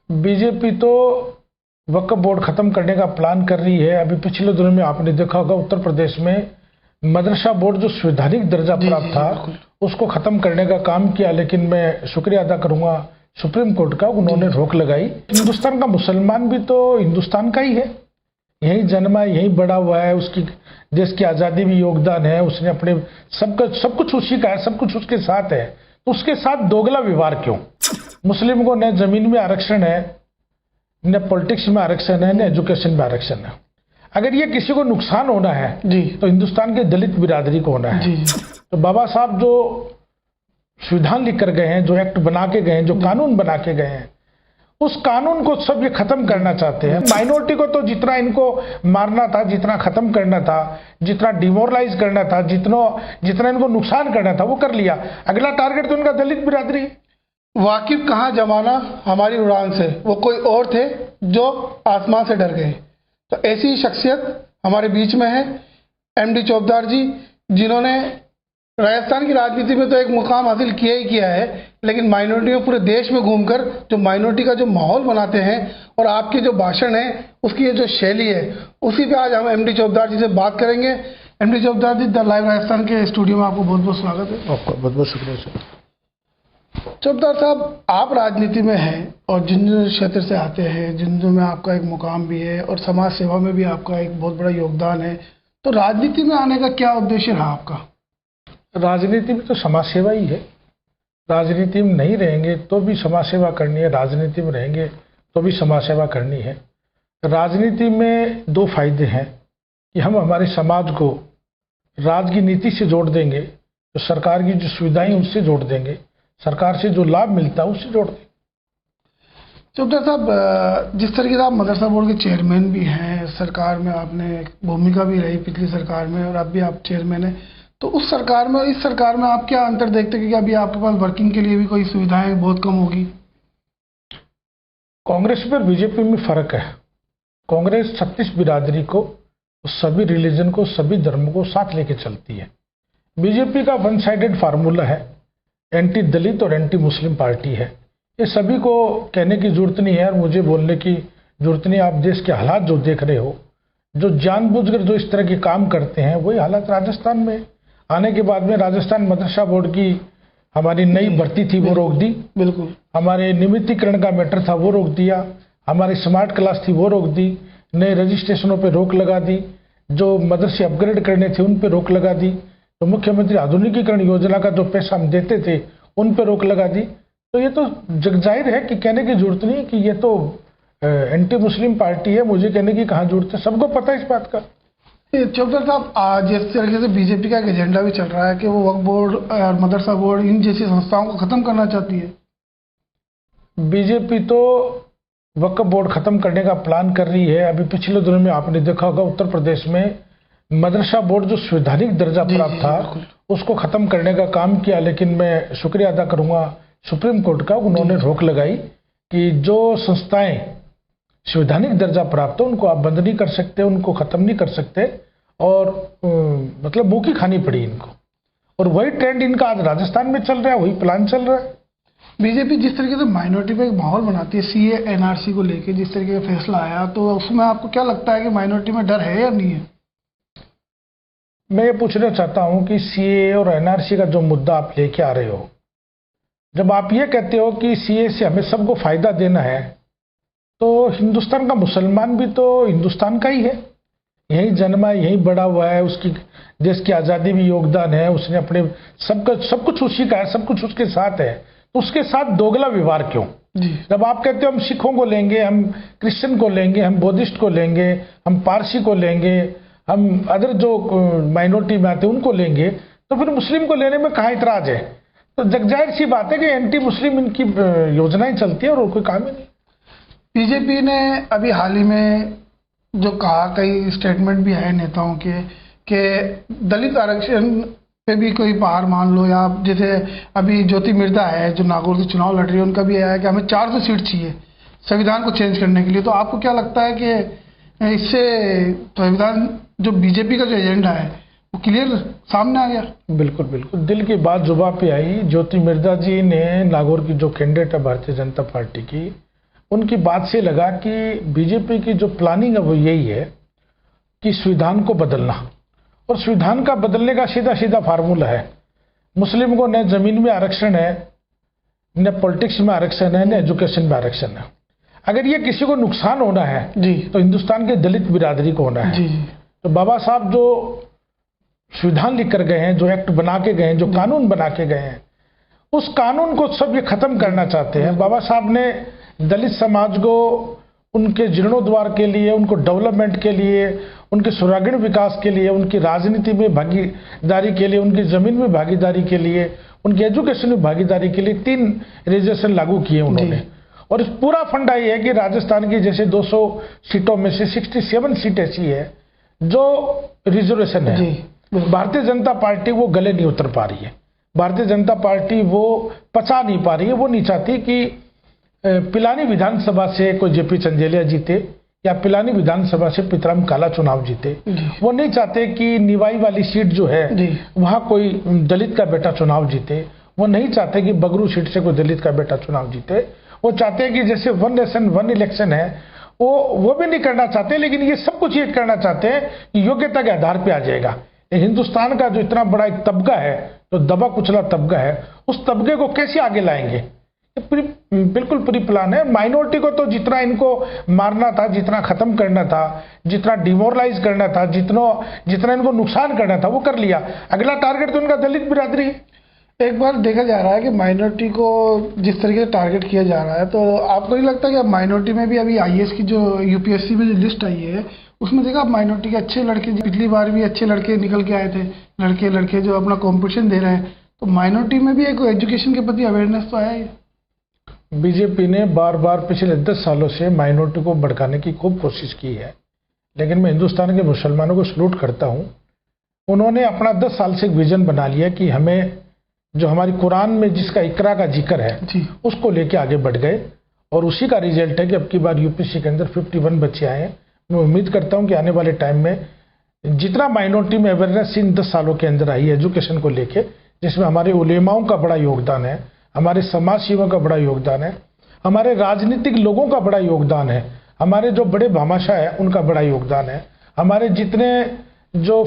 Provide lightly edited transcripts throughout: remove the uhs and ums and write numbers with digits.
BJP तो वक्फ board खत्म करने का प्लान कर रही है। अभी पिछले दिनों में आपने देखा होगा उत्तर प्रदेश में मदरसा बोर्ड जो संवैधानिक दर्जा प्राप्त था उसको खत्म करने का काम किया, लेकिन मैं शुक्रिया अदा करूंगा सुप्रीम कोर्ट का, उन्होंने रोक लगाई। हिंदुस्तान का मुसलमान भी तो हिंदुस्तान का ही है, यही जन्मा है, यही बड़ा हुआ है, उसकी देश की आज़ादी में योगदान है, उसने अपने सब कुछ उसी का है, सब कुछ उसके साथ है, तो उसके साथ दोगला व्यवहार क्यों? मुस्लिम को न जमीन में आरक्षण है, न पॉलिटिक्स में आरक्षण है, न एजुकेशन में आरक्षण है। अगर ये किसी को नुकसान होना है जी तो हिंदुस्तान के दलित बिरादरी को होना है जी। तो बाबा साहब जो संविधान लिख कर गए हैं, जो एक्ट बना के गए हैं, जो कानून बना के गए हैं, उस कानून को सब ये खत्म करना चाहते हैं। माइनॉरिटी को तो जितना इनको मारना था, जितना खत्म करना था, जितना डिमोरलाइज करना था, जितना इनको नुकसान करना था वो कर लिया। अगला टारगेट तो इनका दलित बिरादरी। वाकिफ कहाँ जमाना हमारी उड़ान से, वो कोई और थे जो आसमान से डर गए। तो ऐसी शख्सियत हमारे बीच में है एमडी चोपदार जी, जिन्होंने राजस्थान की राजनीति में तो एक मुकाम हासिल किया ही किया है, लेकिन माइनॉरिटी में पूरे देश में घूमकर जो माइनॉरिटी का जो माहौल बनाते हैं और आपके जो भाषण है उसकी ये जो शैली है, उसी पे आज हम एमडी चोपदार जी से बात करेंगे। MD Chopdar ji, the live Rajasthan के स्टूडियो में आपको बहुत बहुत स्वागत है। आपका बहुत बहुत शुक्रिया सर। चोपदार साहब, आप राजनीति में हैं और जिन क्षेत्र से आते हैं, जिन में आपका एक मुकाम भी है और समाज सेवा में भी आपका एक बहुत बड़ा योगदान है, तो राजनीति में आने का क्या उद्देश्य रहा आपका? राजनीति में तो समाज सेवा ही है। राजनीति में नहीं रहेंगे तो भी समाज सेवा करनी है, राजनीति में रहेंगे तो भी समाज सेवा करनी है। राजनीति में दो फायदे हैं कि हम हमारे समाज को राज की नीति से जोड़ देंगे, तो सरकार की जो सुविधाएं उनसे जोड़ देंगे, सरकार से जो लाभ मिलता है उससे जोड़ देंगे। चोपदार साहब, जिस तरीके से आप मदरसा बोर्ड के चेयरमैन भी हैं, सरकार में आपने भूमिका भी रही पिछली सरकार में और अब भी आप चेयरमैन हैं, तो उस सरकार में और इस सरकार में आप क्या अंतर देखते हैं कि अभी आपके पास वर्किंग के लिए भी कोई सुविधाएं बहुत कम होगी? कांग्रेस पर बीजेपी में फर्क है। कांग्रेस 36 बिरादरी को, सभी रिलीजन को, सभी धर्मों को साथ लेके चलती है। बीजेपी का वन साइडेड फार्मूला है, एंटी दलित और एंटी मुस्लिम पार्टी है। ये सभी को कहने की जरूरत नहीं है और मुझे बोलने की जरूरत नहीं। आप देश के हालात जो देख रहे हो, जो जानबूझकर जो इस तरह के काम करते हैं, वही हालात राजस्थान में आने के बाद में राजस्थान मदरसा बोर्ड की हमारी नई भर्ती थी वो रोक दी, बिल्कुल। हमारे नियमितीकरण का मैटर था वो रोक दिया, हमारी स्मार्ट क्लास थी वो रोक दी, नए रजिस्ट्रेशनों पे रोक लगा दी, जो मदरसे अपग्रेड करने थे उन पे रोक लगा दी, तो मुख्यमंत्री आधुनिकीकरण योजना का जो पैसा हम देते थे उन पे रोक लगा दी। तो ये तो जग जाहिर है कि कहने की जरूरत नहीं है कि ये तो एंटी मुस्लिम पार्टी है, मुझे कहने की कहाँ जरूरत है, सबको पता है इस बात का। चोपदार साहब, आज जिस तरीके से बीजेपी का एक एजेंडा भी चल रहा है कि वो वक्फ बोर्ड और मदरसा बोर्ड इन जैसी संस्थाओं को खत्म करना चाहती है। बीजेपी तो वक्फ बोर्ड खत्म करने का प्लान कर रही है। अभी पिछले दिनों में आपने देखा होगा उत्तर प्रदेश में मदरसा बोर्ड जो संवैधानिक दर्जा प्राप्त था उसको खत्म करने का काम किया, लेकिन मैं शुक्रिया अदा करूंगा सुप्रीम कोर्ट का, उन्होंने रोक लगाई कि जो संस्थाएं संवैधानिक दर्जा प्राप्त है उनको आप बंद नहीं कर सकते, उनको खत्म नहीं कर सकते, और मतलब मुंह की खानी पड़ी इनको। और वही ट्रेंड इनका आज राजस्थान में चल रहा है, वही प्लान चल रहा है। बीजेपी जिस तरीके से माइनॉरिटी पे एक माहौल बनाती है, सीए एनआरसी को लेकर जिस तरीके का फैसला आया, तो उसमें आपको क्या लगता है कि माइनॉरिटी में डर है या नहीं है? मैं ये पूछना चाहता हूं कि सीए और एनआरसी का जो मुद्दा आप लेके आ रहे हो, जब आप ये कहते हो कि सीए से हमें सबको फायदा देना है, तो हिंदुस्तान का मुसलमान भी तो हिंदुस्तान का ही है, यही जन्मा है, यही बड़ा हुआ है, उसकी देश की आज़ादी में योगदान है, उसने अपने सब कुछ उसी का है, सब कुछ उसके साथ है, तो उसके साथ दोगला व्यवहार क्यों? जब आप कहते हो हम सिखों को लेंगे, हम क्रिश्चियन को लेंगे, हम बौद्धिस्ट को लेंगे, हम पारसी को लेंगे, हम अदर जो माइनॉरिटी में आते हैं उनको लेंगे, तो फिर मुस्लिम को लेने में कहाँ इतराज है? तो जगजाहिर सी बात है कि एंटी मुस्लिम इनकी योजनाएं चलती है और कोई काम ही नहीं। बीजेपी ने अभी हाल ही में जो कहा, कई स्टेटमेंट भी आए नेताओं के कि दलित आरक्षण पे भी कोई पार मान लो, या जैसे अभी ज्योति मिर्धा है जो नागौर से चुनाव लड़ रही है, उनका भी आया कि हमें 400 सीट चाहिए संविधान को चेंज करने के लिए। तो आपको क्या लगता है कि इससे संविधान जो बीजेपी का जो एजेंडा है वो क्लियर सामने आ गया? बिल्कुल बिल्कुल, दिल की बात जुबान पे आई। ज्योति मिर्धा जी ने नागौर की जो कैंडिडेट है भारतीय जनता पार्टी की, उनकी बात से लगा कि बीजेपी की जो प्लानिंग है वो यही है कि संविधान को बदलना, और संविधान का बदलने का सीधा सीधा फार्मूला है, मुस्लिम को न जमीन में आरक्षण है, न पॉलिटिक्स में आरक्षण है, न एजुकेशन में आरक्षण है। अगर ये किसी को नुकसान होना है जी तो हिंदुस्तान के दलित बिरादरी को होना है। जी तो बाबा साहब जो संविधान लिख कर गए हैं, जो एक्ट बना के गए हैं, जो कानून बना के गए हैं, उस कानून को सब ये खत्म करना चाहते हैं। बाबा साहब ने दलित समाज को उनके जीर्णोद्धार के लिए, उनको डेवलपमेंट के लिए, उनके सुरागीण विकास के लिए, उनकी राजनीति में भागीदारी के लिए, उनकी जमीन में भागीदारी के लिए, उनकी एजुकेशन में भागीदारी के लिए 3 रिजर्वेशन लागू किए उन्होंने। और इस पूरा फंडा ये है कि राजस्थान की जैसे 200 सीटों में से 67 सीट ऐसी है जो रिजर्वेशन है। भारतीय जनता पार्टी वो गले नहीं उतर पा रही है, भारतीय जनता पार्टी वो पचा नहीं पा रही है। वो नहीं चाहती कि पिलानी विधानसभा से कोई जेपी चंदेलिया जीते या पिलानी विधानसभा से पितराम काला चुनाव जीते। वो नहीं चाहते कि निवाई वाली सीट जो है वहां कोई दलित का बेटा चुनाव जीते। वो नहीं चाहते कि बगरू सीट से कोई दलित का बेटा चुनाव जीते। वो चाहते हैं कि जैसे 1 नेशन 1 इलेक्शन है वो भी नहीं करना चाहते, लेकिन ये सब कुछ ये करना चाहते हैं कि योग्यता के आधार पे आ जाएगा। हिंदुस्तान का जो इतना बड़ा एक तबका है, जो दबा कुचला तबका है, उस तबके को कैसे आगे लाएंगे, बिल्कुल प्री प्लान है। माइनॉरिटी को तो जितना इनको मारना था, जितना खत्म करना था, जितना डिमोरलाइज करना था, जितना इनको नुकसान करना था वो कर लिया। अगला टारगेट तो इनका दलित बिरादरी है। एक बार देखा जा रहा है कि माइनॉरिटी को जिस तरीके से टारगेट किया जा रहा है, तो आपको नहीं लगता कि अब माइनॉरिटी में भी अभी आईएएस की जो यूपीएससी में जो लिस्ट आई है उसमें देखा आप माइनॉरिटी के अच्छे लड़के, पिछली बार भी अच्छे लड़के निकल के आए थे, लड़के जो अपना कंपटीशन दे रहे हैं, तो माइनॉरिटी में भी एक एजुकेशन के प्रति अवेयरनेस तो आया है। बीजेपी ने बार बार पिछले 10 सालों से माइनॉरिटी को भड़काने की खूब कोशिश की है, लेकिन मैं हिंदुस्तान के मुसलमानों को सलूट करता हूं। उन्होंने अपना 10 साल से एक विजन बना लिया कि हमें जो हमारी कुरान में जिसका इकरा का जिक्र है उसको लेके आगे बढ़ गए, और उसी का रिजल्ट है कि अब की बार यूपीएससी के अंदर 51 बच्चे आए हैं। मैं उम्मीद करता हूं कि आने वाले टाइम में जितना माइनॉरिटी में अवेयरनेस इन 10 सालों के अंदर आई है एजुकेशन को लेके, जिसमें हमारे उलेमाओं का बड़ा योगदान है, हमारे समाज सेवकों का बड़ा योगदान है, हमारे राजनीतिक लोगों का बड़ा योगदान है, हमारे जो बड़े भामाशाह है उनका बड़ा योगदान है, हमारे जितने जो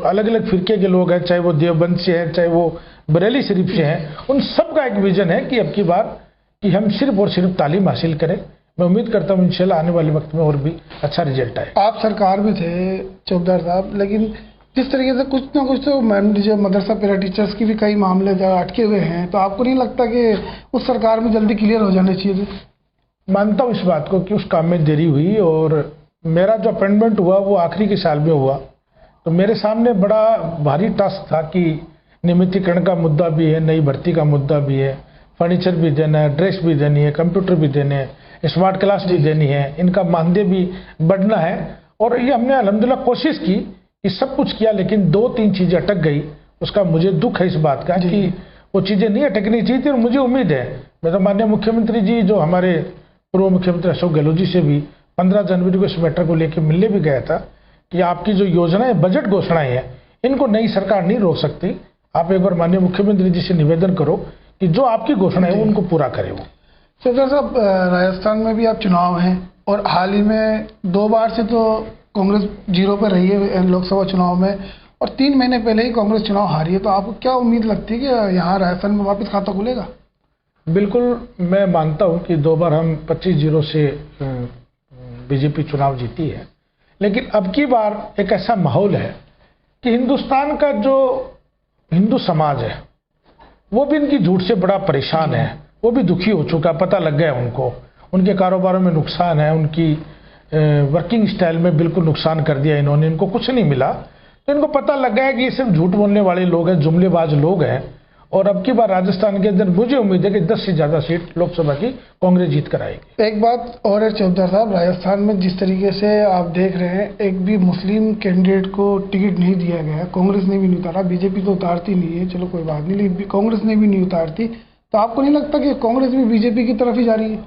अलग अलग फिरके के लोग हैं, चाहे वो देवबंद से हैं, चाहे वो बरेली शरीफ से हैं, उन सब का एक विजन है कि अब की बार कि हम सिर्फ और सिर्फ तालीम हासिल करें। मैं उम्मीद करता हूँ इंशाल्लाह आने वाले वक्त में और भी अच्छा रिजल्ट आए। आप सरकार में थे चौबदार साहब, लेकिन जिस तरीके से कुछ ना कुछ तो जो मदरसा पैरा टीचर्स की भी कई मामले अटके हुए हैं, तो आपको नहीं लगता कि उस सरकार में जल्दी क्लियर हो जाने चाहिए थे? मानता हूँ इस बात को कि उस काम में देरी हुई, और मेरा जो अपॉइंटमेंट हुआ वो आखिरी के साल में हुआ, तो मेरे सामने बड़ा भारी टास्क था कि नियमितीकरण का मुद्दा भी है, नई भर्ती का मुद्दा भी है, फर्नीचर भी देना है, ड्रेस भी देनी है, कंप्यूटर भी देने हैं, स्मार्ट क्लास भी देनी है, इनका मानदेय भी बढ़ना है। और ये हमने अल्हम्दुलिल्लाह कोशिश की कि सब कुछ किया, लेकिन 2-3 चीजें अटक गई। उसका मुझे दुख है इस बात का कि वो चीजें नहीं अटकनी चाहिए थी। और मुझे उम्मीद है, मैं तो माननीय मुख्यमंत्री जी, जो हमारे पूर्व मुख्यमंत्री अशोक गहलोत जी से भी 15 जनवरी को इस मैटर को लेकर मिलने भी गया था कि आपकी जो योजनाएं, बजट घोषणाएं हैं, इनको नई सरकार नहीं रोक सकती। आप एक बार माननीय मुख्यमंत्री जी से निवेदन करो कि जो आपकी घोषणा है उनको पूरा करे। वो सरदार साहब, राजस्थान में भी आप चुनाव हैं, और हाल ही में 2 बार से तो कांग्रेस 0 पर रही है लोकसभा चुनाव में, और 3 महीने पहले ही कांग्रेस चुनाव हारी है, तो आपको क्या उम्मीद लगती है कि यहाँ राजस्थान में वापस खाता खुलेगा? बिल्कुल, मैं मानता हूँ कि 2 बार हम 25-0 से बीजेपी चुनाव जीती है, लेकिन अब की बार एक ऐसा माहौल है कि हिंदुस्तान का जो हिंदू समाज है वो भी इनकी झूठ से बड़ा परेशान है, वो भी दुखी हो चुका, पता लग गया उनको, उनके कारोबारों में नुकसान है, उनकी वर्किंग स्टाइल में बिल्कुल नुकसान कर दिया इन्होंने, इनको कुछ नहीं मिला। तो इनको पता लग गया कि ये सिर्फ झूठ बोलने वाले लोग हैं, जुमलेबाज लोग हैं। और अब की बार राजस्थान के अंदर मुझे उम्मीद है कि 10 से ज्यादा सीट लोकसभा की कांग्रेस जीत कर आएगी। एक बात और है चौबदार साहब, राजस्थान में जिस तरीके से आप देख रहे हैं, एक भी मुस्लिम कैंडिडेट को टिकट नहीं दिया गया, कांग्रेस ने भी नहीं उतारा, बीजेपी तो उतारती नहीं है, चलो कोई बात नहीं, लेकिन कांग्रेस ने भी नहीं उतारती, तो आपको नहीं लगता कि कांग्रेस भी बीजेपी की तरफ ही जा रही है?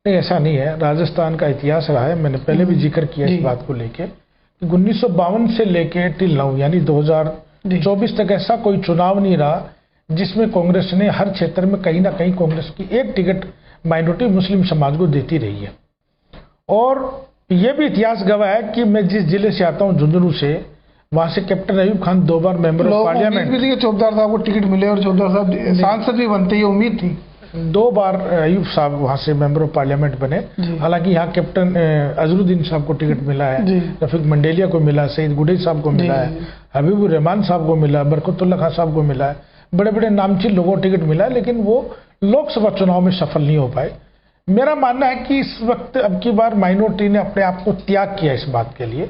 नहीं, ऐसा नहीं है। राजस्थान का इतिहास रहा है, मैंने पहले भी जिक्र किया इस बात को लेके कि 1952 से लेके टिल नाउ यानी 2024 तक ऐसा कोई चुनाव नहीं रहा जिसमें कांग्रेस ने हर क्षेत्र में कहीं ना कहीं कांग्रेस की एक टिकट माइनॉरिटी मुस्लिम समाज को देती रही है। और यह भी इतिहास गवाह है कि मैं जिस जिले से आता हूं झुंझुनू से, वहां से captain Ayub Khan 2 bar member of parliament भी थी कि चौधरी साहब को टिकट मिले और चौधरी साहब सांसद भी बनते, ये उम्मीद थी। 2 बार अयूब साहब वहां से मेंबर ऑफ पार्लियामेंट बने। हालांकि यहाँ कैप्टन अजरुद्दीन साहब को टिकट मिला है, रफीक मंडेलिया को मिला, सईद गुडई साहब को मिला है, हबीबुर रहमान साहब को मिला, बरकतुल्ला खान साहब को मिला है, बड़े बड़े नामचीन लोगों को टिकट मिला है, लेकिन वो लोकसभा चुनाव में सफल नहीं हो पाए। मेरा मानना है कि इस वक्त अब की बार माइनॉरिटी ने अपने आप को त्याग किया इस बात के लिए।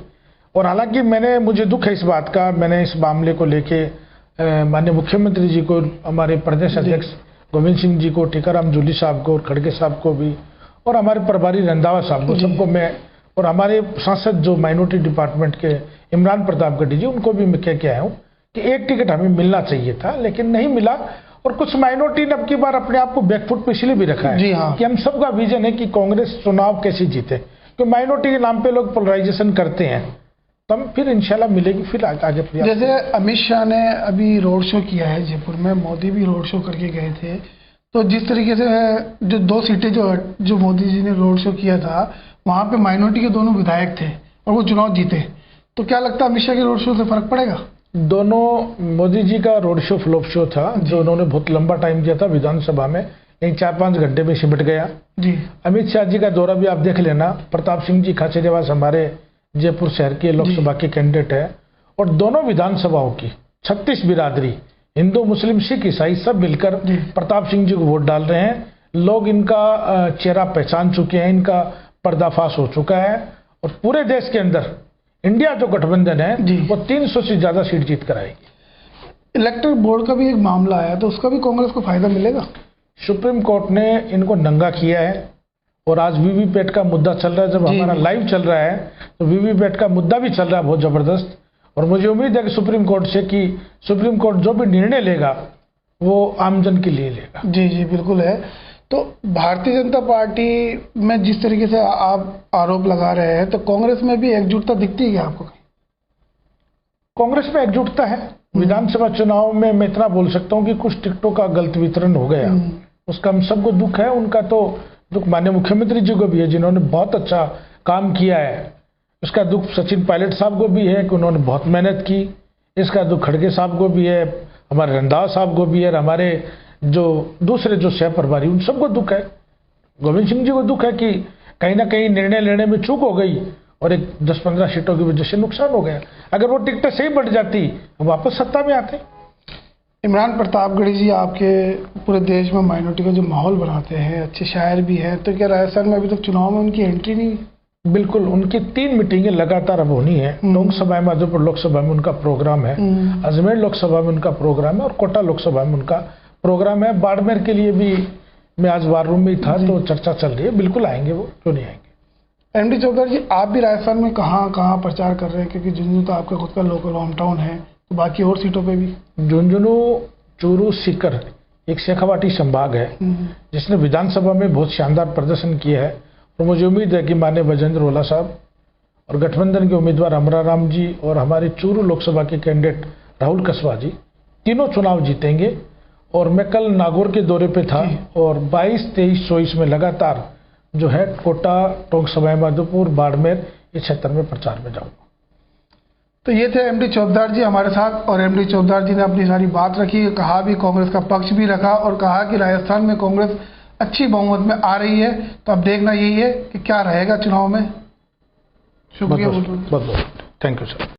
और हालांकि मुझे दुख है इस बात का, मैंने इस मामले को लेके माननीय मुख्यमंत्री जी को, हमारे प्रदेश अध्यक्ष गोविंद सिंह जी को, टीकाराम जूली साहब को और खड़गे साहब को भी, और हमारे प्रभारी रंधावा साहब को, सबको मैं, और हमारे सांसद जो माइनॉरिटी डिपार्टमेंट के इमरान प्रताप गढ़ी जी, उनको भी मैं कह के आया हूँ कि एक टिकट हमें मिलना चाहिए था, लेकिन नहीं मिला। और कुछ माइनॉरिटी ने अब की बार अपने आप को बैकफुट पे इसलिए भी रखा है कि हम सबका विजन है कि कांग्रेस चुनाव कैसे जीते, क्योंकि माइनॉरिटी के नाम पे लोग पोलराइजेशन करते हैं, तो हम फिर इंशाल्लाह मिलेगी फिर आगे। जैसे अमित शाह ने अभी रोड शो किया है जयपुर में, मोदी भी रोड शो करके गए थे, तो जिस तरीके से जो 2 सीटें जो मोदी जी ने रोड शो किया था, वहां पे माइनॉरिटी के दोनों विधायक थे और वो चुनाव जीते, तो क्या लगता है अमित शाह के रोड शो से फर्क पड़ेगा? दोनों, मोदी जी का रोड शो फ्लॉप शो था, जो उन्होंने बहुत लंबा टाइम दिया था विधानसभा में, लेकिन 4-5 घंटे में सिमट गया जी। अमित शाह जी का दौरा भी आप देख लेना, प्रताप सिंह जी खाचरियावास हमारे जयपुर शहर के लोकसभा के कैंडिडेट है, और दोनों विधानसभाओं की 36 बिरादरी, हिंदू मुस्लिम सिख ईसाई सब मिलकर प्रताप सिंह जी को वोट डाल रहे हैं। लोग इनका चेहरा पहचान चुके हैं, इनका पर्दाफाश हो चुका है, और पूरे देश के अंदर इंडिया जो गठबंधन है वो 300 से ज्यादा सीट जीत कर आएगी। इलेक्टोरल बोर्ड का भी एक मामला आया, तो उसका भी कांग्रेस को फायदा मिलेगा? सुप्रीम कोर्ट ने इनको नंगा किया है, और आज वीवीपैट का मुद्दा चल रहा है, जब हमारा लाइव चल रहा है तो वीवीपैट का मुद्दा भी चल रहा है बहुत जबरदस्त। और मुझे उम्मीद है कि सुप्रीम कोर्ट से कि सुप्रीम कोर्ट जो भी निर्णय लेगा वो आमजन के लिए लेगा। जी बिल्कुल है। तो भारतीय जनता पार्टी में जिस तरीके से आप आरोप लगा रहे हैं, तो कांग्रेस में भी एकजुटता दिखती है क्या आपको? कांग्रेस में एकजुटता है। विधानसभा चुनाव में मैं इतना बोल सकता हूं कि कुछ टिकटों का गलत वितरण हो गया, उसका हम सबको दुख है। उनका तो दुख माननीय मुख्यमंत्री जी को भी है, जिन्होंने बहुत अच्छा काम किया है। उसका दुख सचिन पायलट साहब को भी है कि उन्होंने बहुत मेहनत की। इसका दुख खड़गे साहब को भी है, हमारे रंधावा साहब को भी है, और हमारे जो दूसरे जो सह प्रभारी उन सबको दुख है। गोविंद सिंह जी को दुख है कि कहीं ना कहीं निर्णय लेने में चूक हो गई और एक 10-15 सीटों की वजह से नुकसान हो गया। अगर वो टिकटें सही बढ़ जाती तो वापस सत्ता में आते। इमरान प्रतापगढ़ी जी आपके पूरे देश में माइनॉरिटी का जो माहौल बनाते हैं, अच्छे शायर भी हैं, तो क्या राजस्थान में अभी तक चुनाव में उनकी एंट्री नहीं? बिल्कुल, उनकी 3 मीटिंगें लगातार अब होनी है। टोंक सभा में, माधोपुर लोकसभा में उनका प्रोग्राम है, अजमेर लोकसभा में उनका प्रोग्राम है, और कोटा लोकसभा में उनका प्रोग्राम है। बाड़मेर के लिए भी मैं आज वार रूम में ही था, तो चर्चा चल रही है। बिल्कुल आएंगे, वो क्यों नहीं आएंगे। एमडी चौधरी जी, आप भी राजस्थान में कहाँ कहाँ प्रचार कर रहे हैं? क्योंकि झुंझुनू तो आपका खुद का लोकल होम टाउन है, तो बाकी और सीटों पे भी? झुंझुनू, चूरू, सीकर एक शेखावाटी संभाग है जिसने विधानसभा में बहुत शानदार प्रदर्शन किया है, और मुझे उम्मीद है कि माननीय बजेंद्र ओला साहब और गठबंधन के उम्मीदवार अमरा राम जी और हमारे चूरू लोकसभा के कैंडिडेट राहुल कसवा जी तीनों चुनाव जीतेंगे। और मैं कल नागौर के दौरे पे था, और 22, 23, 24 में लगातार जो है कोटा, टोंक सवाई माधोपुर, बाड़मेर इस क्षेत्र में प्रचार में जाऊंगा। तो ये थे एमडी चौबदार जी हमारे साथ, और एमडी चौबदार जी ने अपनी सारी बात रखी, कहा भी, कांग्रेस का पक्ष भी रखा, और कहा कि राजस्थान में कांग्रेस अच्छी बहुमत में आ रही है। तो अब देखना यही है कि क्या रहेगा चुनाव में। शुक्रिया। बहुत बहुत थैंक यू सर।